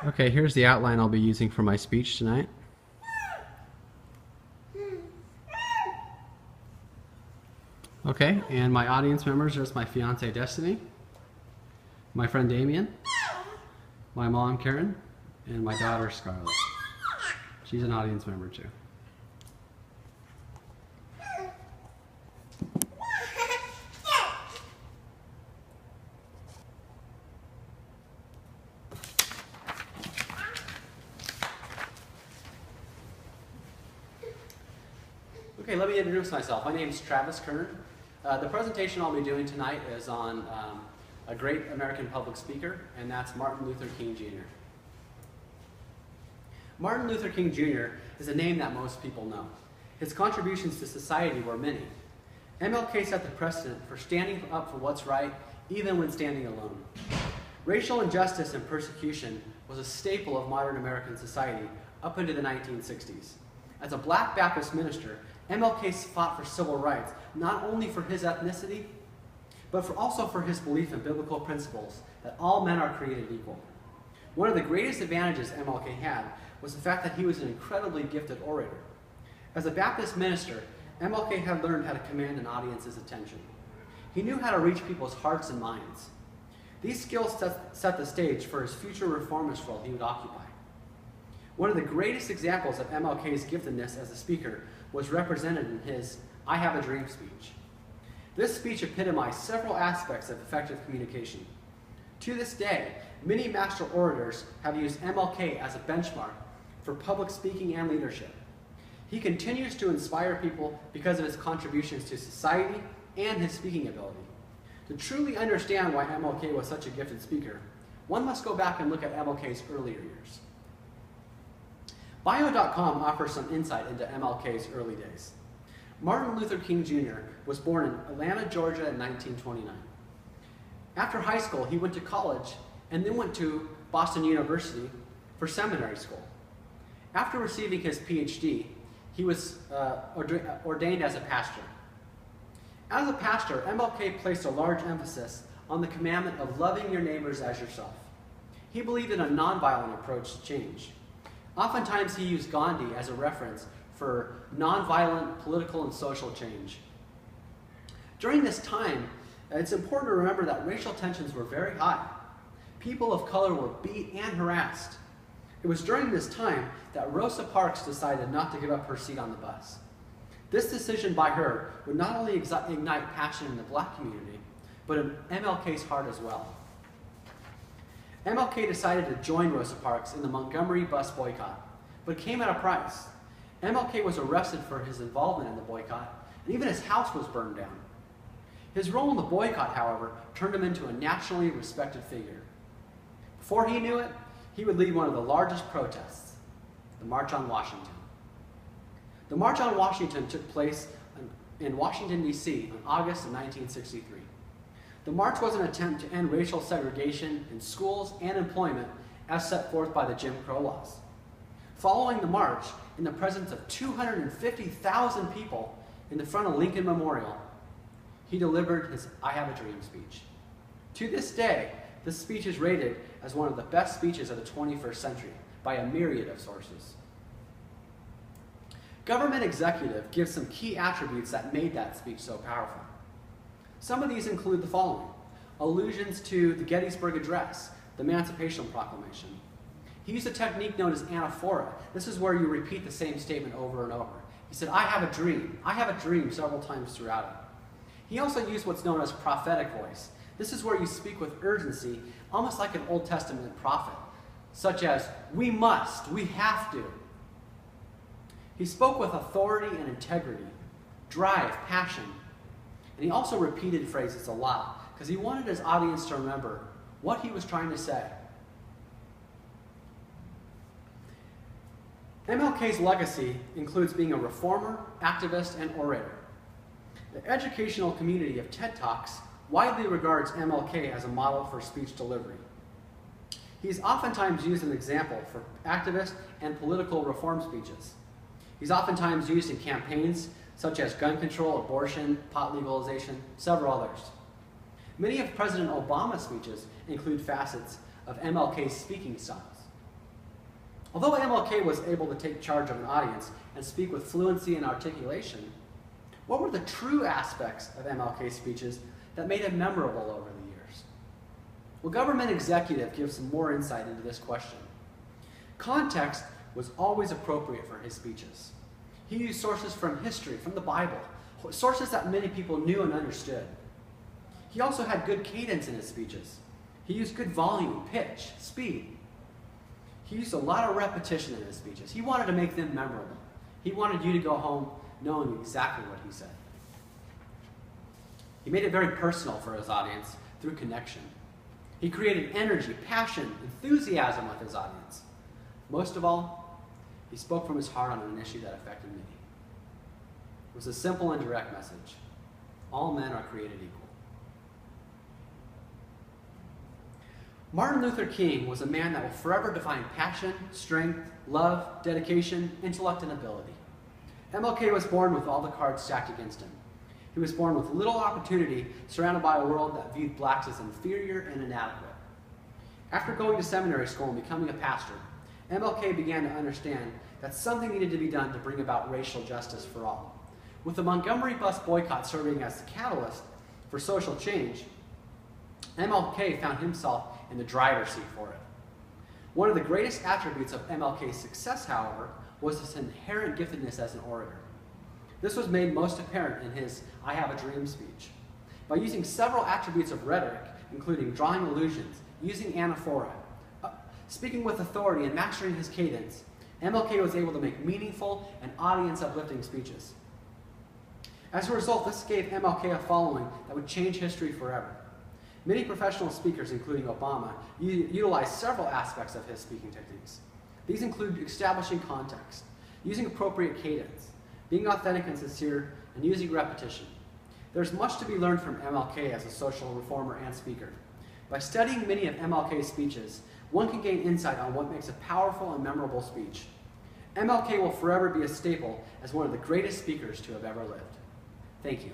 Okay, here's the outline I'll be using for my speech tonight. Okay, and my audience members are my fiance Destiny, my friend Damien, my mom Karen, and my daughter Scarlett. She's an audience member too. Okay, let me introduce myself. My name is Travis Kern. The presentation I'll be doing tonight is on a great American public speaker, and that's Martin Luther King Jr. Martin Luther King Jr. is a name that most people know. His contributions to society were many. MLK set the precedent for standing up for what's right, even when standing alone. Racial injustice and persecution was a staple of modern American society up into the 1960s. As a black Baptist minister, MLK fought for civil rights, not only for his ethnicity, but also for his belief in biblical principles that all men are created equal. One of the greatest advantages MLK had was the fact that he was an incredibly gifted orator. As a Baptist minister, MLK had learned how to command an audience's attention. He knew how to reach people's hearts and minds. These skills set the stage for his future reformist role he would occupy. One of the greatest examples of MLK's giftedness as a speaker was represented in his "I Have a Dream" speech. This speech epitomized several aspects of effective communication. To this day, many master orators have used MLK as a benchmark for public speaking and leadership. He continues to inspire people because of his contributions to society and his speaking ability. To truly understand why MLK was such a gifted speaker, one must go back and look at MLK's earlier years. Bio.com offers some insight into MLK's early days. Martin Luther King Jr. was born in Atlanta, Georgia in 1929. After high school, he went to college and then went to Boston University for seminary school. After receiving his PhD, he was ordained as a pastor. As a pastor, MLK placed a large emphasis on the commandment of loving your neighbors as yourself. He believed in a nonviolent approach to change. Oftentimes, he used Gandhi as a reference for nonviolent political and social change. During this time, it's important to remember that racial tensions were very high. People of color were beat and harassed. It was during this time that Rosa Parks decided not to give up her seat on the bus. This decision by her would not only ignite passion in the black community, but in MLK's heart as well. MLK decided to join Rosa Parks in the Montgomery bus boycott, but it came at a price. MLK was arrested for his involvement in the boycott, and even his house was burned down. His role in the boycott, however, turned him into a nationally respected figure. Before he knew it, he would lead one of the largest protests, the March on Washington. The March on Washington took place in Washington, D.C. on August of 1963. The march was an attempt to end racial segregation in schools and employment as set forth by the Jim Crow laws. Following the march, in the presence of 250,000 people in the front of Lincoln Memorial, he delivered his "I Have a Dream" speech. To this day, this speech is rated as one of the best speeches of the 21st century by a myriad of sources. Government Executive gives some key attributes that made that speech so powerful. Some of these include the following: allusions to the Gettysburg Address, the Emancipation Proclamation. He used a technique known as anaphora. This is where you repeat the same statement over and over. He said, "I have a dream. I have a dream," several times throughout it. He also used what's known as prophetic voice. This is where you speak with urgency, almost like an Old Testament prophet, such as, "We must," "We have to." He spoke with authority and integrity, drive, passion. And he also repeated phrases a lot because he wanted his audience to remember what he was trying to say. MLK's legacy includes being a reformer, activist, and orator. The educational community of TED Talks widely regards MLK as a model for speech delivery. He's oftentimes used as an example for activist and political reform speeches. He's oftentimes used in campaigns such as gun control, abortion, pot legalization, several others. Many of President Obama's speeches include facets of MLK's speaking styles. Although MLK was able to take charge of an audience and speak with fluency and articulation, what were the true aspects of MLK's speeches that made him memorable over the years? Well, Government Executive gives some more insight into this question. Context was always appropriate for his speeches. He used sources from history, from the Bible, sources that many people knew and understood. He also had good cadence in his speeches. He used good volume, pitch, speed. He used a lot of repetition in his speeches. He wanted to make them memorable. He wanted you to go home knowing exactly what he said. He made it very personal for his audience through connection. He created energy, passion, enthusiasm with his audience. Most of all, he spoke from his heart on an issue that affected many. It was a simple and direct message. All men are created equal. Martin Luther King was a man that will forever define passion, strength, love, dedication, intellect, and ability. MLK was born with all the cards stacked against him. He was born with little opportunity, surrounded by a world that viewed blacks as inferior and inadequate. After going to seminary school and becoming a pastor, MLK began to understand that something needed to be done to bring about racial justice for all. With the Montgomery bus boycott serving as the catalyst for social change, MLK found himself in the driver's seat for it. One of the greatest attributes of MLK's success, however, was his inherent giftedness as an orator. This was made most apparent in his I Have a Dream speech. By using several attributes of rhetoric, including drawing allusions, using anaphora, speaking with authority, and mastering his cadence, MLK was able to make meaningful and audience-uplifting speeches. As a result, this gave MLK a following that would change history forever. Many professional speakers, including Obama, utilize several aspects of his speaking techniques. These include establishing context, using appropriate cadence, being authentic and sincere, and using repetition. There's much to be learned from MLK as a social reformer and speaker. By studying many of MLK's speeches, one can gain insight on what makes a powerful and memorable speech. MLK will forever be a staple as one of the greatest speakers to have ever lived. Thank you.